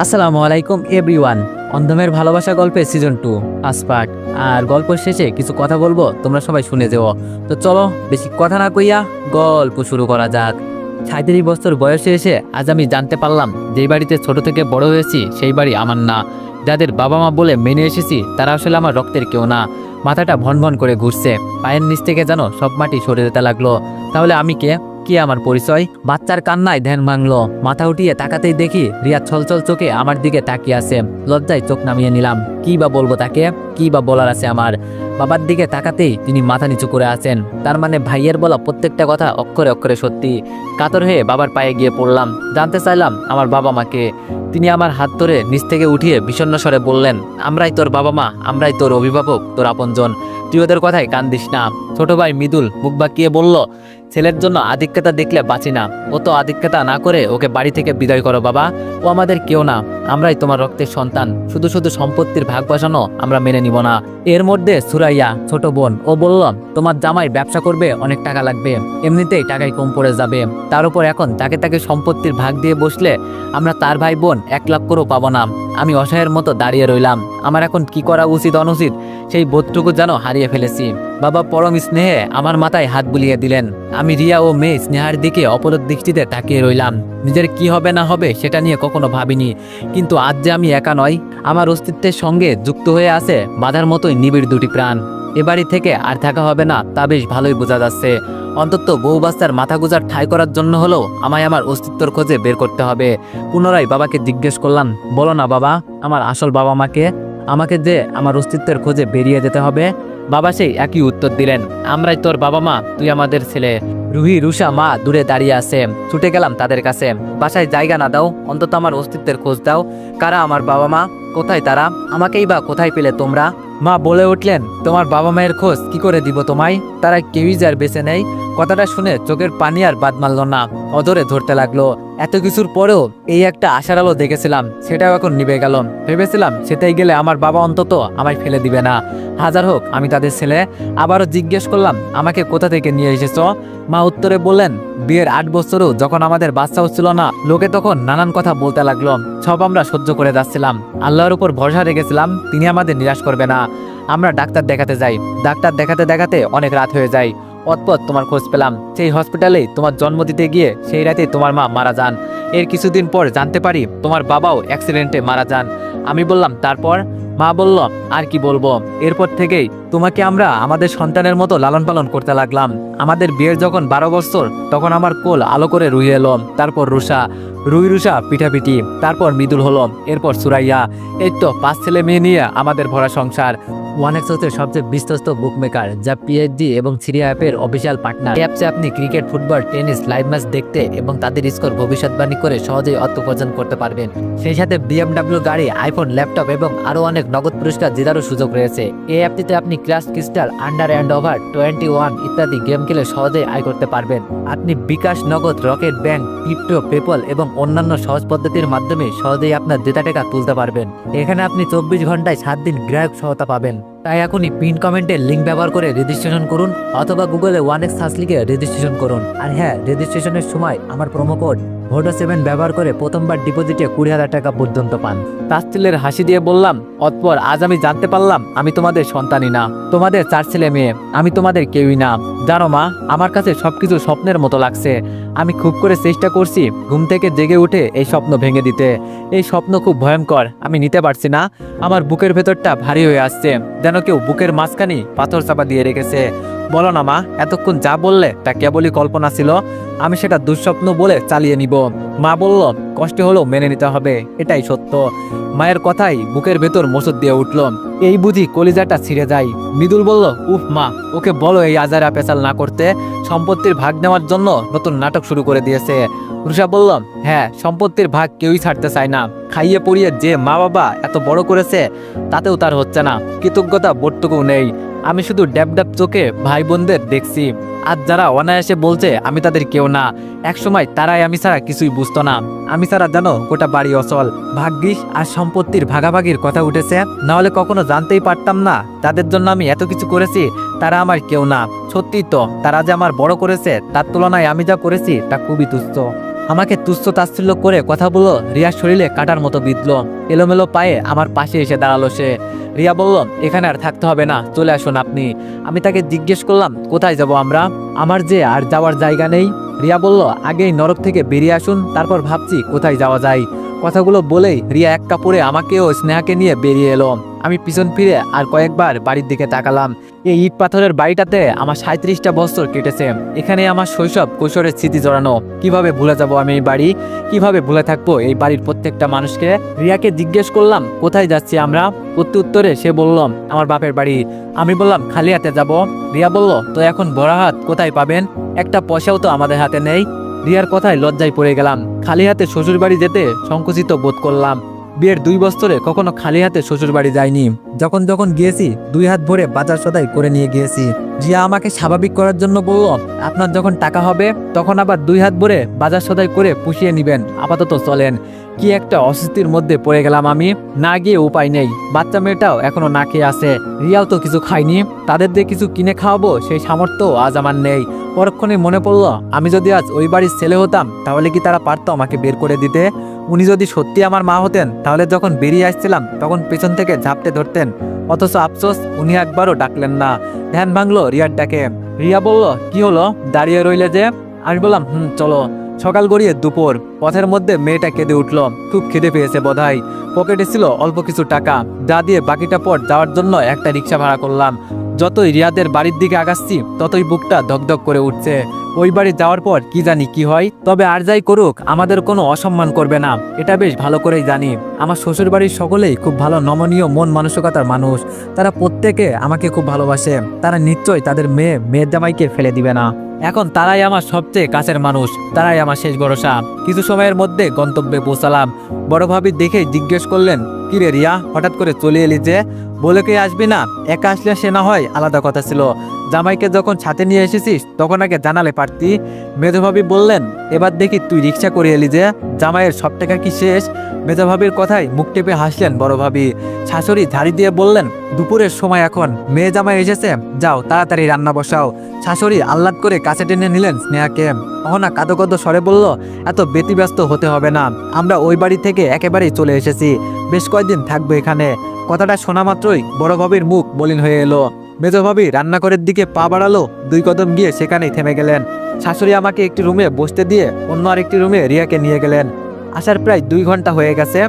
আসসালামু আলাইকুম এভরিওয়ান। অন্ধমের ভালোবাসা গল্পে সিজন 2 ফার্স্ট পার্ট। আর গল্প শেষে কিছু কথা বলবো, তোমরা সবাই শুনে যেও। তো চলো বেশি কথা না কইয়া গল্প শুরু করা যাক। 37 বছর বয়সে এসে আজ আমি জানতে পারলাম, যেই বাড়িতে ছোট থেকে বড় হয়েছি সেই বাড়ি আমার না। যাদের বাবা মা বলে মেনে এসেছি তারা আসলে আমার রক্তের কেউ না। মাথাটা ভন ভন করে ঘুরছে, পায়ের নিচ থেকে যেন সব মাটি সরে যেতে লাগলো। তাহলে আমি কে? কি আমার পরিচয়? বাচ্চার কান্নায় ধ্যান ভাঙলো। মাথা উঠিয়ে তাকাতেই দেখি রিয়া ছলছল চোখে আমার দিকে তাকিয়ে আছে। লজ্জায় চোখ নামিয়ে নিলাম। কি বা বলবো তাকে, কি বা বলার আছে আমার? বাবার দিকে তাকাতেই তিনি মাথা নিচু করে আছেন। তার মানে ভাইয়ের বলা প্রত্যেকটা কথা অক্ষরে অক্ষরে সত্যি। কাতর হয়ে বাবার পায়ে গিয়ে পড়লাম, জানতে চাইলাম আমার বাবা মাকে। তিনি আমার হাত ধরে নিচ থেকে উঠিয়ে বিষণ্ণ স্বরে বললেন, আমরাই তোর বাবা মা, আমরাই তোর অভিভাবক, তোর আপনজন। তুই ওদের কথায় কান দিস না। ছোট ভাই মৃদুল মুখ বাঁকিয়ে বলল, ছেলের জন্য আধিক্যতা দেখলে বাঁচি না। ও তো আধিক্যতা না করে ওকে বাড়ি থেকে বিদায় করো বাবা। ও আমাদের কেউ না, আমরাই তোমার রক্তের সন্তান। শুধু শুধু সম্পত্তির ভাগ বসানো আমরা মেনে নিব না। এর মধ্যে সুরাইয়া ছোট বোন, ও বলল, তোমার জামাই ব্যবসা করবে, অনেক টাকা লাগবে, এমনিতেই টাকায় কম পড়ে যাবে। তার উপর এখন তাকে তাকে সম্পত্তির ভাগ দিয়ে বসলে আমরা তার ভাই বোন 1,00,000 পাবো না। আমি অসহায়ের মতো দাঁড়িয়ে রইলাম। আমার এখন কি করা উচিত অনুচিত সেই বোধটুকু যেন হারিয়ে ফেলেছি। বাবা পরম স্নেহে আমার মাথায় হাত বুলিয়ে দিলেন। আমি রিয়া ও মেয়ে স্নেহার দিকে অপলক দৃষ্টিতে তাকিয়ে রইলাম। নিজের কি হবে না হবে সেটা নিয়ে কখনো ভাবিনি, কিন্তু আজ যে আমি একা নয়, আমার অস্তিত্বের সঙ্গে যুক্ত হয়ে আছে বাধার মতোই নিবিড় দুটি প্রাণ। এ বাড়ি থেকে আর থাকা হবে না তা বেশ ভালোই বোঝা যাচ্ছে। অন্তত বউ বাচ্চার মাথা গুজার ঠাঁই করার জন্য হলেও আমায় আমার অস্তিত্বর খোঁজে বের করতে হবে। পুনরায় বাবাকে জিজ্ঞেস করলাম, বলো না বাবা, আমার আসল বাবা মাকে? আমাকে যে আমার অস্তিত্বের খোঁজে বেরিয়ে যেতে হবে। বাবা সেই একই উত্তর দিলেন, আমরাই তোর বাবা মা, তুই আমাদের ছেলে। রুহি রুষা মা দূরে দাঁড়িয়ে আছে। ছুটে গেলাম তাদের কাছে। বাসায় জায়গা না দাও, অন্তত আমার অস্তিত্বের খোঁজ দাও। কারা আমার বাবা মা? কোথায় তারা? আমাকেই বা কোথায় পেলে তোমরা? মা বলে উঠলেন, তোমার বাবা মায়ের খোঁজ কি করে দিব তোমায়? তারা কেউই যার বেঁচে নেই। কথাটা শুনে চোখের পানি আর বাদ মানল না, অধরে ধরতে লাগলো। এত কিছুর পরেও এই একটা আশার আলো দেখেছিলাম, সেটাও এখন নিভে গেল। ভেবেছিলাম সেটাই গেলে আমার বাবা অন্তত আমায় ফেলে দিবে না। হাজার হোক আমি তাদের ছেলে। আবারও জিজ্ঞেস করলাম, আমাকে কোথা থেকে নিয়ে এসেছ? মা উত্তরে বললেন, বিয়ের 8 বছরও যখন আমাদের বাচ্চা হচ্ছিল না, লোকে তখন নানান কথা বলতে লাগলো। সব আমরা সহ্য করে যাচ্ছিলাম। আল্লাহর উপর ভরসা রেখেছিলাম, তিনি আমাদের নিরাশ করবে না। আমরা ডাক্তার দেখাতে যাই। ডাক্তার দেখাতে দেখাতে অনেক রাত হয়ে যায়। অতপর তোমার খোঁজ পেলাম। সেই হসপিটালেই তোমার জন্ম দিতে গিয়ে সেই রাতেই তোমার মা মারা যান। এর কিছুদিন পর জানতে পারি তোমার বাবাও অ্যাক্সিডেন্টে মারা যান। আমি বললাম, তারপর? মা বলল, আর কি বলবো, এরপর থেকেই তোমাকে আমরা আমাদের সন্তানের মতো লালন পালন করতে লাগলাম। আমাদের বিয়ের যখন 12 বছর, তখন আমার কোল আলো করে রুহি এলো। তারপর রুষা, রুই রুষা পিঠাপিঠি, তারপর মৃদুল হলো, এরপর সুরাইয়া। এই তো 5 ছেলে মেয়ে নিয়ে আমাদের ভরা সংসার। ওয়ানেক্সের সবচেয়ে বিশ্বস্ত বুকমেকার, যা পিএইচডি এবং সিরিয়া অ্যাপের অফিসিয়াল পার্টনার। এই অ্যাপসে আপনি cricket, football, tennis live match দেখতে এবং তাদের স্কোর ভবিষ্যৎবাণী করে সহজেই অর্থ উপার্জন করতে পারবেন। সেই সাথে BMW গাড়ি, আইফোন, ল্যাপটপ এবং আরও অনেক নগদ পুরস্কার জেতারও সুযোগ রয়েছে। এই অ্যাপটিতে আপনি class, crystal, under and over 21 ইত্যাদি গেম খেলে সহজেই আয় করতে পারবেন। আপনি বিকাশ, নগদ, রকেট ব্যাংক, ক্রিপ্টো, পেপল এবং অন্যান্য সহজ পদ্ধতির মাধ্যমে সহজেই আপনার ডেটা টাকা তুলতে পারবেন। এখানে আপনি 24 ঘন্টায় 7 দিন গ্রাহক সহায়তা পাবেন। তাই এখনই পিন কমেন্টের লিঙ্ক ব্যবহার করে রেজিস্ট্রেশন করুন, অথবা গুগলে ওয়ানেক্স সার্চ লিখে রেজিস্ট্রেশন করুন। আর হ্যাঁ, রেজিস্ট্রেশনের সময় আমার প্রোমো কোড VODA7 ব্যবহার করে প্রথমবার ডিপোজিটে 20,000 টাকা পর্যন্ত পান। তাচ্ছিলের হাসি দিয়ে বললাম, অতঃপর আজ আমি জানতে পারলাম আমি তোমাদের সন্তানই না। তোমাদের 4 ছেলে মেয়ে, আমি তোমাদের কেউই না। জানো মা, আমার কাছে সবকিছু স্বপ্নের মতো লাগছে। আমি খুব করে চেষ্টা করছি ঘুম থেকে জেগে উঠে এই স্বপ্ন ভেঙে দিতে। এই স্বপ্ন খুব ভয়ঙ্কর, আমি নিতে পারছি না। আমার বুকের ভেতরটা ভারী হয়ে আসছে, যেন কেউ বুকের মাঝখানে পাথর চাপা দিয়ে রেখেছে। বলো না মা, এতক্ষণ যা বললে তা কেবলই কল্পনা ছিল, আমি সেটা দুঃস্বপ্ন বলে চালিয়ে নিব। মা বলল, কষ্ট হলেও মেনে নিতে হবে, এটাই সত্য। মায়ের কথাই বুকের ভেতর মোচড় দিয়ে উঠল। এই বুঝি কলিজাটা ছিঁড়ে যায়। মৃদুল বলল, উফ মা, ওকে বলো এই আজারা পেঁচাল না করতে। সম্পত্তির ভাগ নেওয়ার জন্য নতুন নাটক শুরু করে দিয়েছে। রুষা বলল, হ্যাঁ, সম্পত্তির ভাগ কেউই ছাড়তে চায় না। খাইয়ে পড়িয়ে যে মা বাবা এত বড় করেছে, তাতেও তার হচ্ছে না। কৃতজ্ঞতা বোধটুকু নেই। আমি শুধু ড্যাব ড্যাব চোখে ভাই বোনদের দেখছি। আজ যারা অনায়াসে বলছে আমি তাদের কেউ না, একসময় তারাই আমি ছাড়া কিছুই বুঝতো না। আমি ছাড়া জানো গোটা বাড়ি অচল। ভাগ্যিস আর সম্পত্তির ভাগাভাগির কথা উঠেছে, না হলে কখনো জানতেই পারতাম না তাদের জন্য আমি এত কিছু করেছি। তারা আমার কেউ না। সত্যি তো, তারা যে আমার বড় করেছে তার তুলনায় আমি যা করেছি তা খুবই তুচ্ছ। আমাকে তুচ্ছ তাচ্ছিল্য করে কথা বলল। রিয়ার শরীরে কাটার মতো বিঁধল। এলোমেলো পায়ে আমার পাশে এসে দাঁড়ালো সে। রিয়া বলল, এখানে আর থাকতে হবে না, চলে আসুন আপনি। আমি তাকে জিজ্ঞেস করলাম, কোথায় যাব আমরা? আমার যে আর যাওয়ার জায়গা নেই। রিয়া বলল, আগেই নরক থেকে বেরিয়ে আসুন, তারপর ভাবছি কোথায় যাওয়া যায়। কথাগুলো বলেই রিয়া এক কাপড়ে আমাকেও স্নেহাকে নিয়ে বেরিয়ে এলো। আমি পিছন ফিরে আর কয়েকবার বাড়ির দিকে তাকালাম। এই ইট পাথরের বাড়িটাতে আমার 37টা বছর কেটেছে। এখানে আমার শৈশব কৈশোরের স্মৃতি জড়ানো। কিভাবে ভুলে যাব আমি এই বাড়ি? কিভাবে ভুলে থাকবো এই বাড়ির প্রত্যেকটা মানুষকে? রিয়াকে জিজ্ঞেস করলাম, কোথায় যাচ্ছি আমরা? উত্তরে সে বলল, আমার বাপের বাড়ি। আমি বললাম, খালি হাতে যাব? রিয়া বলল, তো এখন ভরা হাত কোথায় পাবেন? একটা পয়সাও তো আমাদের হাতে নেই। রিয়ার কথায় লজ্জায় পড়ে গেলাম। খালি হাতে শ্বশুর বাড়ি যেতে সংকুচিত বোধ করলাম। বিয়ের 2 বছরে কখনো খালি হাতে শ্বশুর বাড়ি যাইনি। যখন গিয়েছি 2 হাত ভরে বাজার সদাই করে নিয়ে গিয়েছি। রিয়া আমাকে স্বাভাবিক করার জন্য বলল, আপনার যখন টাকা হবে তখন আবার 2 হাত ভরে বাজার সদাই করে পুষিয়ে নিবেন, আপাতত চলেন। কি একটা অস্বস্তির মধ্যে পড়ে গেলাম আমি। না গিয়ে উপায় নেই। বাচ্চা মেয়েটাও এখনো না খেয়ে আছে। রিয়াও তো কিছু খায়নি। তাদের দিয়ে কিছু কিনে খাওয়াবো সেই সামর্থ্য আজ আমার নেই। পরক্ষণে মনে পড়লো, আমি যদি আজ ওই বাড়ির ছেলে হতাম তাহলে কি তারা পারতো আমাকে বের করে দিতে? উনি যদি সত্যি আমার মা হতেন তাহলে যখন বেরিয়ে আসছিলাম তখন পেছন থেকে ঝাপটে ধরতেন। অথচ আফসোস, উনি একবারও ডাকলেন না। ধ্যান ভাঙলো রিয়ার ডাকে। রিয়া বলল, কি হলো, দাঁড়িয়ে রইলে যে? আমি বললাম, চলো। সকাল গড়িয়ে দুপুর। পথের মধ্যে মেয়েটা কেঁদে উঠল। খুব খিদে পেয়েছে বোধহয়। পকেটে ছিল অল্প কিছু টাকা, যা দিয়ে বাকিটা পর যাওয়ার জন্য একটা রিক্সা ভাড়া করলাম। যতই রিয়াদের বাড়ির দিকে আগাচ্ছি ততই বুকটা ধকধক করে উঠছে। ওই বাড়ি যাওয়ার পর কি জানি কি হয়। তবে আর যাই করুক, আমাদের কোনো অসম্মান করবে না, এটা বেশ ভালো করেই জানি। আমার শ্বশুর বাড়ির সকলেই খুব ভালো নমনীয় মন মানসিকতার মানুষ। তারা প্রত্যেকে আমাকে খুব ভালোবাসে। তারা নিশ্চয়ই তাদের মেয়ের জামাইকে ফেলে দিবে না। এখন তারাই আমার সবচেয়ে কাছের মানুষ। তারাই আমার শেষ ভরসা। কিছু সময়ের মধ্যে গন্তব্যে পৌঁছালাম। বড় ভাবি দেখেই জিজ্ঞেস করলেন, কিরে রিয়া, হঠাৎ করে চলে এলি যে? বলে কে আসবি না? একা আসলে সে না হয় আলাদা কথা ছিল, জামাইকে যখন সাথে নিয়ে এসেছিস তখন আগে জানালে পারতি। মেজভাবি বললেন, এবার দেখি তুই রিক্সা করে এলি যে, জামাইয়ের সব টাকা কি শেষ? মেজভাবির কথায় মুখ টেপে হাসলেন বড় ভাবি। শাশুড়ি ঝাড়ি দিয়ে বললেন, দুপুরের সময় এখন, মেয়ে জামাই এসেছে, যাও তাড়াতাড়ি রান্না বসাও। শাশুড়ি আহ্লাদ করে কাছে টেনে নিলেন স্নেহাকে। অহনা কাঁদো কাঁদো স্বরে বলল, এত ব্যতিব্যস্ত হতে হবে না, আমরা ওই বাড়ি থেকে একেবারেই চলে এসেছি, বেশ কয়েকদিন থাকবো এখানে। কথাটা শোনা মাত্রই বড় ভাবির মুখ মলিন হয়ে এলো। মেজ ভাবি রান্নাঘরের দিকে পা বাড়ালো। 2 কদম গিয়ে সেখানেই থেমে গেলেন। শাশুড়ি আমাকে একটি রুমে বসতে দিয়ে অন্য আরেকটি রুমে রিয়াকে নিয়ে গেলেন। আসার প্রায় 2 ঘন্টা হয়ে গেছে।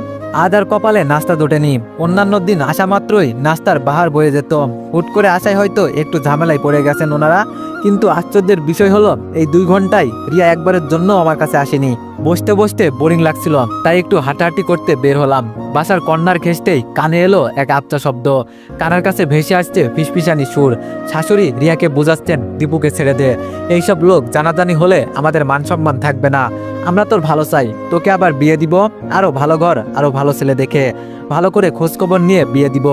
আজ আর কপালে নাস্তা জোটেনি। অন্যান্য দিন আসা মাত্রই নাস্তার বাহার বয়ে যেত। হুট করে আসায় হয়তো একটু ঝামেলায় পড়ে গেছেন ওনারা। কিন্তু আশ্চর্যের বিষয় হলো, এই 2 ঘন্টায় রিয়া একবারের জন্য আমার কাছে আসেনি। বসতে বসতে বোরিং লাগছিল, তাই একটু হাঁটাহাঁটি করতে বের হলাম। বাসার কর্নার ঘেঁষতেই কানে এলো এক আবছা শব্দ। কানের কাছে ভেসে আসছে ফিসফিসানি সুর। শাশুড়ি রিয়াকে বোঝাচ্ছেন, দীপুকে ছেড়ে দে। এইসব লোক জানাজানি হলে আমাদের মান সম্মান থাকবে না। আমরা তোর ভালো চাই, তোকে আবার বিয়ে দিব, আরো ভালো ঘর, আরো ভালো ছেলে দেখে, ভালো করে খোঁজখবর নিয়ে বিয়ে দিব।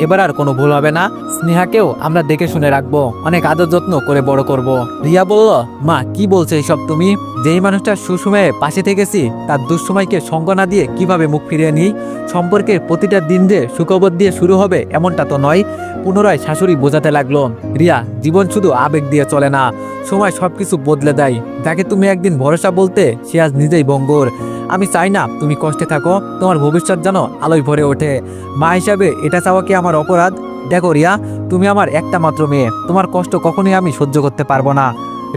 এবার আর কোনো ভুল হবে না। স্নেহাকেও আমরা দেখে শুনে রাখবো, অনেক আদর যত্ন করে বড় করব। রিয়া বলল, মা কি বলছো এইসব তুমি? যেই মানুষটা সুসময়ে পাশে থেকেছি তার দুঃসময়কে সঙ্গ না দিয়ে কিভাবে মুখ ফিরিয়ে নিই? সম্পর্কের প্রতিটা দিন যে সুখবর দিয়ে শুরু হবে এমনটা তো নয়। পুনরায় শাশুড়ি বোঝাতে লাগলো, রিয়া, জীবন শুধু আবেগ দিয়ে চলে না, সময় সবকিছু বদলে দেয়। যাকে তুমি একদিন ভরসা বলতে সে আজ নিজেই ভঙ্গুর। আমি চাই না তুমি কষ্টে থাকো, তোমার ভবিষ্যৎ যেন আলোয় ভরে ওঠে। মা হিসাবে এটা চাওয়া কি আমার অপরাধ? দেখো রিয়া, তুমি আমার একটা মাত্র মেয়ে, তোমার কষ্ট কখনোই আমি সহ্য করতে পারবো না।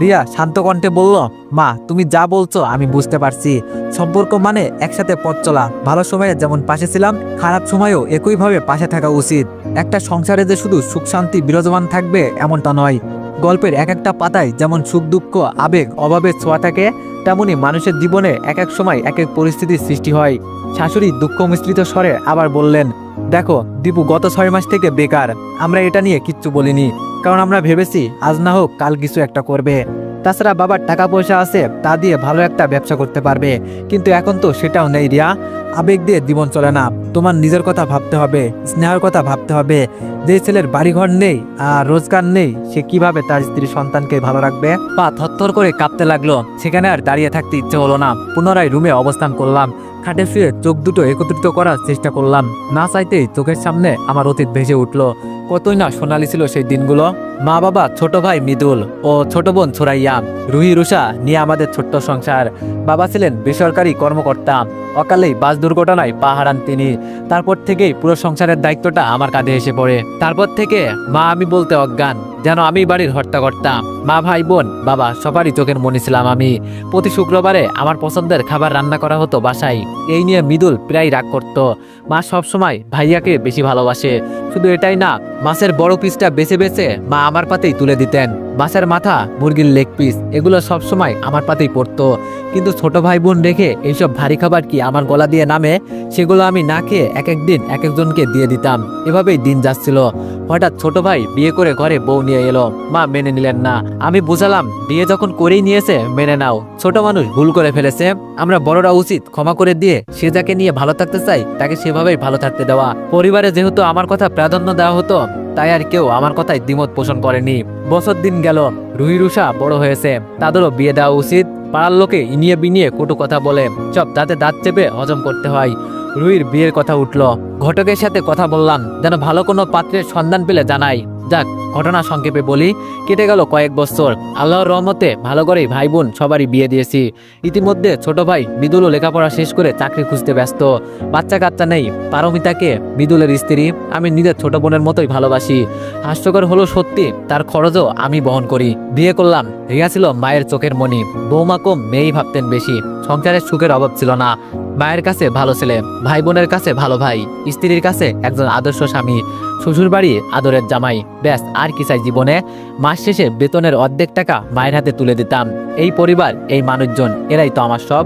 রিয়া শান্ত কণ্ঠে বলল, মা তুমি যা বলছো আমি বুঝতে পারছি। সম্পর্ক মানে একসাথে পথ চলা। ভালো সময়ে যেমন পাশে ছিলাম, খারাপ সময়েও একইভাবে পাশে থাকা উচিত। একটা সংসারে যে শুধু সুখ শান্তি বিরাজমান থাকবে এমনটা নয়। গল্পের এক একটা পাতায় যেমন সুখ দুঃখ আবেগ অভাবের ছোঁয়া থাকে, তেমনি মানুষের জীবনে এক এক সময় এক এক পরিস্থিতির সৃষ্টি হয়। শাশুড়ি দুঃখ মিশ্রিত স্বরে আবার বললেন, দেখো দীপু গত 6 মাস থেকে বেকার। আমরা এটা নিয়ে কিচ্ছু বলিনি, কারণ আমরা ভেবেছি আজ না হোক কাল কিছু একটা করবে। তাছাড়া বাবার টাকা পয়সা আছে, তা দিয়ে ভালো একটা ব্যবসা করতে পারবে। কিন্তু এখন তো সেটাও নেই রিয়া। আবেগ দিয়ে জীবন চলে না, তোমার নিজের কথা ভাবতে হবে, স্নেহের কথা ভাবতে হবে। যে ছেলের বাড়িঘর নেই আর রোজগার নেই, সে কিভাবে তার স্ত্রী সন্তানকে ভালো রাখবে? পা থরথর করে কাঁপতে লাগলো। সেখানে আর দাঁড়িয়ে থাকতে ইচ্ছে হলো না। পুনরায় রুমে অবস্থান করলাম। খাটে শুয়ে চোখ দুটো একত্রিত করার চেষ্টা করলাম। না চাইতেই চোখের সামনে আমার অতীত ভেসে উঠল। কতই না সোনালি ছিল সেই দিনগুলো। মা বাবা, ছোট ভাই মৃদুল ও ছোট বোন ছুরাইয়া, রুহি রুষা নিয়ে আমাদের ছোট্ট সংসার। বাবা ছিলেন বেসরকারি কর্মকর্তা। অকালেই বাস দুর্ঘটনায় পা হারান তিনি। তারপর থেকেই পুরো সংসারের দায়িত্বটা আমার কাঁধে এসে পড়ে। তারপর থেকে মা আমি বলতে অজ্ঞান, যেন আমি বাড়ির হর্তাকর্তা। মা, ভাই, বোন, বাবা সবারই চোখের মনি ছিলাম আমি। প্রতি শুক্রবারে আমার পছন্দের খাবার রান্না করা হতো বাসায়। এই নিয়ে মৃদুল প্রায় রাগ করত। মা সবসময় ভাইয়াকে বেশি ভালোবাসে। শুধু এটাই না, মাছের বড় পিসটা বেছে বেছে মা আমার পাতেই তুলে দিতেন। মাছের মাথা, মুরগির লেগ পিস এগুলো সবসময় আমার পাতেই পড়তো। কিন্তু ছোট ভাই বোন রেখে এইসব ভারী খাবার কি আমার গলা দিয়ে নামে? সেগুলো আমি না খেয়ে এক একদিন এক একজনকে দিয়ে দিতাম। এভাবেই দিন যাচ্ছিল। হঠাৎ ছোট ভাই বিয়ে করে ঘরে বউ নিয়ে এলো। মা মেনে নিলেন না। আমি বুঝালাম, বিয়ে যখন করেই নিয়েছে মেনে নাও। ছোট মানুষ ভুল করে ফেলেছে, আমরা বড়রা উচিত ক্ষমা করে দিয়ে সে যাকে নিয়ে ভালো থাকতে চাই তাকে সেভাবেই ভালো থাকতে দেওয়া। পরিবারে যেহেতু আমার কথা প্রাধান্য দেওয়া হতো, তাই আর কেউ আমার কথায় দ্বিমত পোষণ করেনি। বছর দিন গেল, রুহি রুষা বড় হয়েছে, তাদেরও বিয়ে দেওয়া উচিত। পাড়ার লোকে ইনিয়ে বিনিয়ে কটু কথা বলে, সব দাঁতে দাঁত চেপে হজম করতে হয়। রুহির বিয়ের কথা উঠল। ঘটকের সাথে কথা বললাম, যেন ভালো কোনো পাত্রের সন্ধান পেলে জানাই। যাক, ঘটনা সংক্ষেপে বলি, কেটে গেল কয়েক বছর। আল্লাহর রহমতে ভালো করেই ভাই বোন সবারই বিয়ে দিয়েছি। ইতিমধ্যে ছোট ভাই মৃদুলও লেখাপড়া শেষ করে চাকরি খুঁজতে ব্যস্ত। বাচ্চা কাচ্চা নেই। পারমিতাকে, মৃদুলের স্ত্রী, আমি নিজের ছোট বোনের মতোই ভালোবাসি। হাস্যকর হলো সত্যি, তার খরচও আমি বহন করি। বিয়ে করলাম। রিয়া ছিল মায়ের চোখের মণি। বৌমা কম, মেয়েই ভাবতেন বেশি। সংসারের সুখের অভাব ছিল না। মায়ের কাছে ভালো ছেলে, ভাই বোনের কাছে ভালো ভাই, স্ত্রীর কাছে একজন আদর্শ স্বামী, শ্বশুর বাড়ি আদরের জামাই। ব্যাস, আর কি চাই জীবনে? মাস শেষে বেতনের অর্ধেক টাকা মায়ের হাতে তুলে দিতাম। এই পরিবার, এই মানুষজন, এরাই তো আমার সব।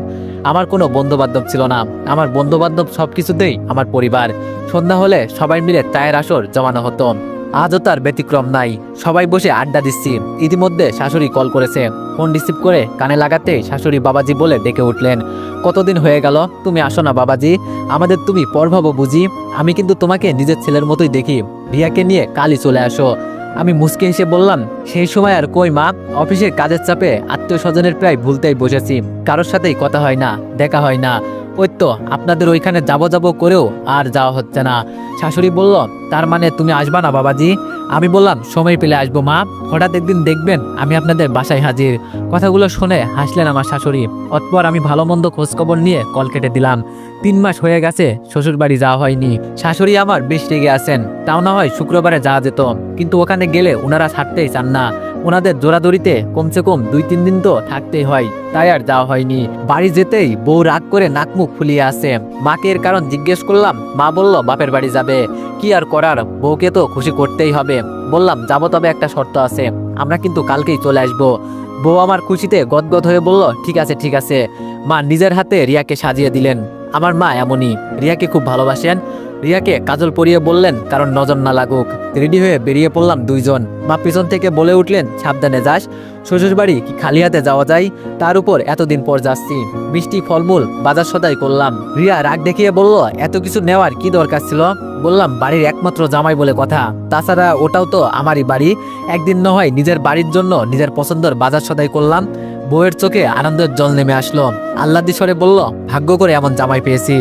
আমার কোনো বন্ধু বান্ধব ছিল না। আমার বন্ধু বান্ধব সবকিছুতেই আমার পরিবার। সন্ধ্যা হলে সবাই মিলে চায়ের আসর জমানো হতো। আজও তার ব্যতিক্রম নাই। সবাই বসে আড্ডা দিচ্ছি। ইতিমধ্যে শাশুড়ি কল করেছে। ফোন রিসিভ করে কানে লাগাতে শাশুড়ি বাবাজি বলে ডেকে উঠলেন। কতদিন হয়ে গেল, তুমি আসো না বাবাজি। আমাদের তুমি পর ভাবো বুঝি? আমি কিন্তু তোমাকে নিজের ছেলের মতোই দেখি। রিয়াকে নিয়ে কালই চলে আসো। আমি মুচকে হেসে বললাম, সেই সময় আর কই মা, অফিসের কাজের চাপে আত্মীয় স্বজনের প্রায় ভুলতেই বসেছি। কারোর সাথেই কথা হয় না, দেখা হয় না। ওই তো আপনাদের ওইখানে যাবো যাবো করেও আর যাওয়া হচ্ছে না। শাশুড়ি বলল, তার মানে তুমি আসবা না বাবাজি? আমি বললাম, সময় পেলে আসবো মা। হঠাৎ একদিন দেখবেন আমি আপনাদের বাসায় হাজির। কথাগুলো শুনে হাসলেন আমার শাশুড়ি। অতপর আমি ভালো মন্দ খোঁজখবর নিয়ে কল কেটে দিলাম। 3 মাস হয়ে গেছে শ্বশুর বাড়ি যাওয়া হয়নি। শাশুড়ি আমার বেশ রেগে আছেন। তাও না হয় শুক্রবারে যাওয়া যেত, কিন্তু ওখানে গেলে ওনারা ছাড়তেই চান না। ওনাদের জোরাদড়িতে কমসে কম 2-3 দিন তো থাকতেই হয়, তাই আর যাওয়া হয়নি। বাড়ি যেতেই বউ রাগ করে নাক মুখ ফুলিয়ে আসে। মাকে এর কারণ জিজ্ঞেস করলাম। মা বলল, বাপের বাড়ি যাবে। কি আর করার, বউকে তো খুশি করতেই হবে। বললাম, যাবো, তবে একটা শর্ত আছে, আমরা কিন্তু কালকেই চলে আসবো। বউ আমার খুশিতে গদগদ হয়ে বলল, ঠিক আছে ঠিক আছে। মা নিজের হাতে রিয়াকে সাজিয়ে দিলেন। আমার মা এমনই, রিয়াকে খুব ভালোবাসেন। রিয়াকে কাজল পরিয়ে বললেন, কারণ নজর না লাগুক। রেডি হয়ে বেরিয়ে পড়লাম দুইজন। মা পিছন থেকে বলে উঠলেন, সাবধানে যাস, শ্বশুর বাড়ি কি খালি হাতে যাওয়া যায়? তার উপর এতদিন পর যাচ্ছি। মিষ্টি ফলমূল বাজার সদাই করলাম। রিয়া রাগ দেখিয়ে বলল, এত কিছু নেওয়ার কি দরকার ছিল? বললাম, বাড়ির একমাত্র জামাই বলে কথা, তাছাড়া ওটাও তো আমারই বাড়ি। একদিন না হয় নিজের বাড়ির জন্য নিজের পছন্দের বাজার সদাই করলাম। বউয়ের চোখে আনন্দের জল নেমে আসলো। আহ্লাদি স্বরে বলল, ভাগ্য করে এমন জামাই পেয়েছি।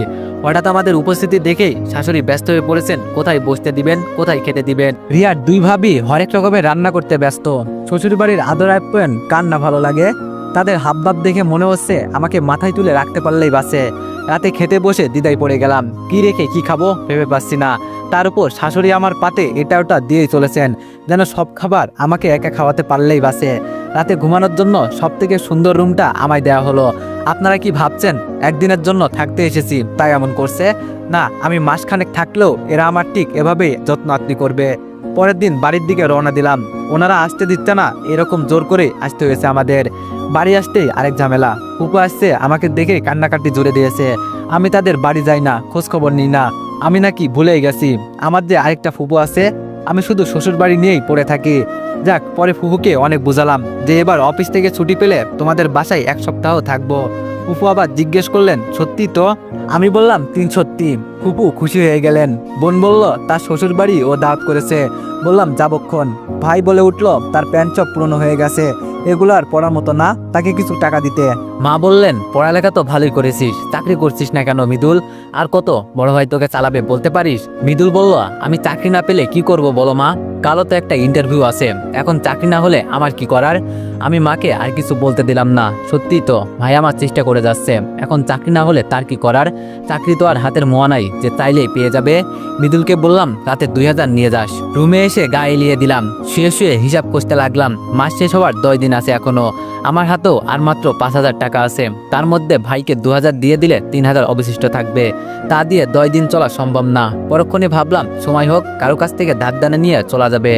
হঠাৎ আমাদের উপস্থিতি দেখেই শাশুড়ি ব্যস্ত হয়ে পড়েছেন, কোথায় বসতে দিবেন, কোথায় খেতে দিবেন। রিয়ার দুই ভাবি হরেক রকমের রান্না করতে ব্যস্ত। শ্বশুর বাড়ির আদর আপ্যায়ন কার না ভালো লাগে? তাদের হাবভাব দেখে মনে হচ্ছে আমাকে মাথায় তুলে রাখতে পারলেই বাসে। রাতে খেতে বসে দ্বিধায় পড়ে গেলাম, কি রেখে কি খাবো ভেবে পাচ্ছি না। তার উপর শাশুড়ি আমার পাতে এটা ওটা দিয়েই চলেছেন, যেন সব খাবার আমাকে একা খাওয়াতে পারলেই বাসে। রাতে ঘুমানোর জন্য সব থেকে সুন্দর রুমটা আমায় দেওয়া হলো। আপনারা কি ভাবছেন একদিনের জন্য থাকতে এসেছি তাই এমন করছে? না, আমি মাসখানেক থাকলেও এরা আমার ঠিক এভাবেই যত্ন আত্মি করবে। পরের দিন বাড়ির দিকে রওনা দিলাম। ওনারা আসতে দিচ্ছে না, এরকম জোর করে আসতে হয়েছে আমাদের। বাড়ি আসতেই আরেক ঝামেলা। ফুপু আসছে, আমাকে দেখে কান্নাকাটি জুড়ে দিয়েছে। আমি তাদের বাড়ি যাই না, খোঁজ খবর নিই না। আমি নাকি ভুলেই গেছি আমার যে আরেকটা ফুপু আছে। আমি শুধু শ্বশুর বাড়ি নিয়েই পড়ে থাকি। যাক, পরে ফুপুকে অনেক বুঝালাম যে এবার অফিস থেকে ছুটি পেলে তোমাদের বাসায় 1 সপ্তাহ থাকবো। ফুপু আবার জিজ্ঞেস করলেন, সত্যি তো? আমি বললাম, 3 সত্যি। ফুপু খুশি হয়ে গেলেন। বোন বলল, তার শ্বশুর বাড়ি ও দাওয়াত করেছে। বললাম যাবক্ষণ। ভাই বলে উঠলো তার প্যান্ট চপ পুরনো হয়ে গেছে, এগুলো আর পরার মতো না, তাকে কিছু টাকা দিতে। মা বললেন, পড়ালেখা তো ভালোই করেছিস, চাকরি করছিস না কেন মৃদুল? আর কত বড় ভাই তোকে চালাবে বলতে পারিস? মৃদুল বলল, আমি চাকরি না পেলে কি করব বলো মা, কালও তো একটা ইন্টারভিউ আছে, এখন চাকরি না হলে আমার কি করার? আমি মাকে আর কিছু বলতে দিলাম না। সত্যি তো ভাই আমার চেষ্টা করে যাচ্ছে, এখন চাকরি না হলে তার কি করার? চাকরি তো আর হাতের মোয়া নাই যে চাইলেই পেয়ে যাবে। মৃদুলকে বললাম, রাতে 2000 নিয়ে যাস। রুমে এসে গায়ে এলিয়ে দিলাম, শুয়ে শুয়ে হিসাব করতে লাগলাম। মাস শেষ হওয়ার 10 দিন আছে এখনো, আমার হাতেও আর মাত্র 5000 টাকা আছে। তার মধ্যে ভাইকে 2000 দিয়ে দিলে 3000 অবশিষ্ট থাকবে, তা দিয়ে 10 দিন চলা সম্ভব না। পরক্ষণে ভাবলাম সময় হোক, কারো কাছ থেকে ধার দানা নিয়ে চলা যাবে।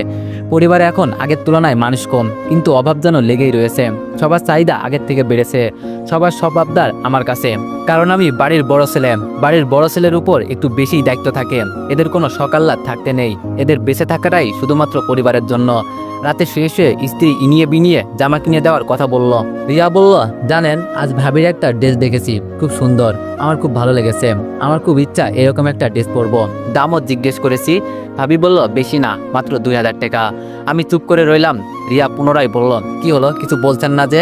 পরিবারে এখন আগের তুলনায় মানুষ কম, কিন্তু অভাব যেন লেগেই রয়েছে। সবার চাহিদা আগের থেকে বেড়েছে, সবার সব আবদার আমার কাছে, কারণ আমি বাড়ির বড় ছেলে। বাড়ির বড় ছেলের উপর একটু বেশি দায়িত্ব থাকে। এদের কোনো সকাল্লাদ থাকতে নেই, এদের বেঁচে থাকাটাই শুধুমাত্র পরিবারের জন্য। রাতে শুয়ে শুয়ে স্ত্রী ইনিয়ে বিনিয়ে জামা কিনে দেওয়ার কথা বলল। রিয়া বলল, জানেন আজ ভাবির একটা ড্রেস দেখেছি, খুব সুন্দর, আমার খুব ভালো লেগেছে, আমার খুব ইচ্ছা এরকম একটা ড্রেস পরবো। দামও জিজ্ঞেস করেছি, ভাবি বলল বেশি না, মাত্র 2000 টাকা। আমি চুপ করে রইলাম। রিয়া পুনরায় বলল, কি হলো, কিছু বলছেন না যে?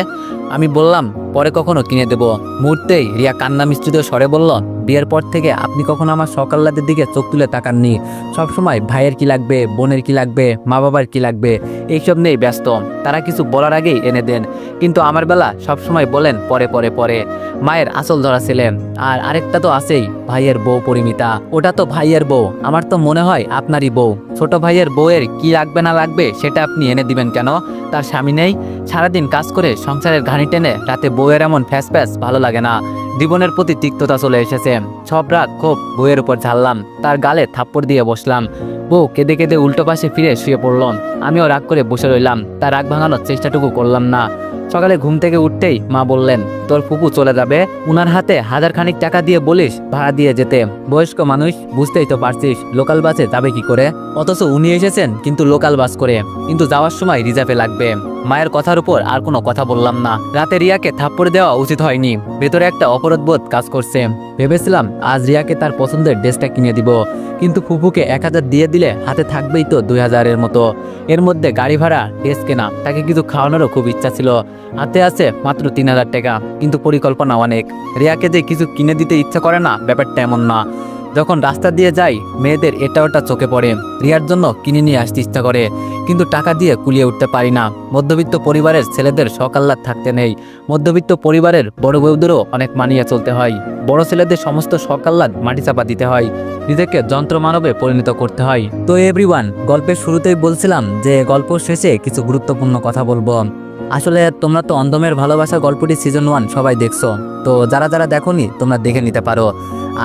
আমি বললাম, পরে কখনো কিনে দেব। মুহূর্তেই রিয়া কান্না মিশ্রিত স্বরে বলল, বিয়ের পর থেকে আপনি কখনো আমার সকাল্লাদের দিকে চোখ তুলে তাকাননি। সবসময় ভাইয়ের কি লাগবে, বোনের কি লাগবে, মা বাবার কি লাগবে, এইসব নিয়েই ব্যস্ত। তারা কিছু বলার আগেই এনে দেন, কিন্তু আমার বেলা সবসময় বলেন পরে পরে পরে। মায়ের আসল ধরা ছিলেন। আর আরেকটা তো আছেই, ভাইয়ের বউ পরিমিতা, ওটা তো ভাইয়ের বউ, আমার তো মনে হয় আপনারই বউ। ছোট ভাইয়ের বউয়ের কি লাগবে না লাগবে সেটা আপনি এনে দিবেন কেন? তার স্বামী নেই? সারাদিন কাজ করে সংসারের ঘানি টেনে রাতে বউয়ের এমন ফ্যাস ফ্যাস ভালো লাগে না। জীবনের প্রতি তিক্ততা চলে এসেছে। সব রাগ ক্ষোভ বউয়ের উপর ঝাড়লাম, তার গালে থাপ্পড় দিয়ে বসলাম। বউ কেঁদে কেঁদে উল্টো পাশে ফিরে শুয়ে পড়ল। আমিও রাগ করে বসে রইলাম, তার রাগ ভাঙানোর চেষ্টাটুকু করলাম না। সকালে ঘুম থেকে উঠতেই মা বললেন, তোর ফুপু চলে যাবে, উনার হাতে 1000 খানিক টাকা দিয়ে বলিস ভাড়া দিয়ে যেতে। বয়স্ক মানুষ, বুঝতেই তো পারছিস, লোকাল বাসে যাবে কি করে? অথচ উনি এসেছেন কিন্তু লোকাল বাস করে, কিন্তু যাওয়ার সময় রিজার্ভে লাগবে। মায়ের কথার উপর আর কোনো কথা বললাম না। রাতে রিয়াকে থাপ্পড় দেওয়া উচিত হয়নি, ভেতরে একটা অপরাধবোধ কাজ করছে। ভেবেছিলাম আজ রিয়াকে তার পছন্দের ড্রেসটা কিনে দিব, কিন্তু ফুপুকে 1000 দিয়ে দিলে হাতে থাকবেই তো 2000-এর মতো। এর মধ্যে গাড়ি ভাড়া, ড্রেস কেনা, তাকে কিছু খাওয়ানোরও খুব ইচ্ছা ছিল। হাতে আছে মাত্র 3000 টাকা, কিন্তু পরিকল্পনা অনেক। রিয়াকে যে কিছু কিনে দিতে ইচ্ছা করে না, ব্যাপারটা এমন না। যখন রাস্তা দিয়ে যাই, মেয়েদের এটা ওটা চোখে পড়ে, রিয়ার জন্য কিনে নিয়ে আসতে ইচ্ছা করে, কিন্তু টাকা দিয়ে কুলিয়ে উঠতে পারি না। মধ্যবিত্ত পরিবারের ছেলেদের সকাল্লাদ থাকতে নেই, মধ্যবিত্ত পরিবারের বড় বউদেরও অনেক মানিয়ে চলতে হয়। বড় ছেলেদের সমস্ত সকাল্লাদ মাটি চাপা দিতে হয়, নিজেকে যন্ত্র মানবে পরিণত করতে হয়। তো এভরিওয়ান, গল্পের শুরুতেই বলছিলাম যে গল্প শেষে কিছু গুরুত্বপূর্ণ কথা বলবো। আসলে তোমরা তো অন্ধমের ভালোবাসা গল্পটি সিজন 1 সবাই দেখছো, তো যারা যারা দেখোনি তোমরা দেখে নিতে পারো।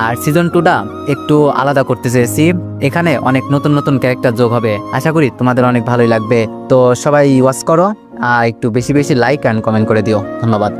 আর সিজন 2টা একটু আলাদা করতে চেয়েছি, এখানে অনেক নতুন নতুন ক্যারেক্টার যোগ হবে, আশা করি তোমাদের অনেক ভালোই লাগবে। তো সবাই ওয়াচ করো, আর একটু বেশি বেশি লাইক অ্যান্ড কমেন্ট করে দিও। ধন্যবাদ।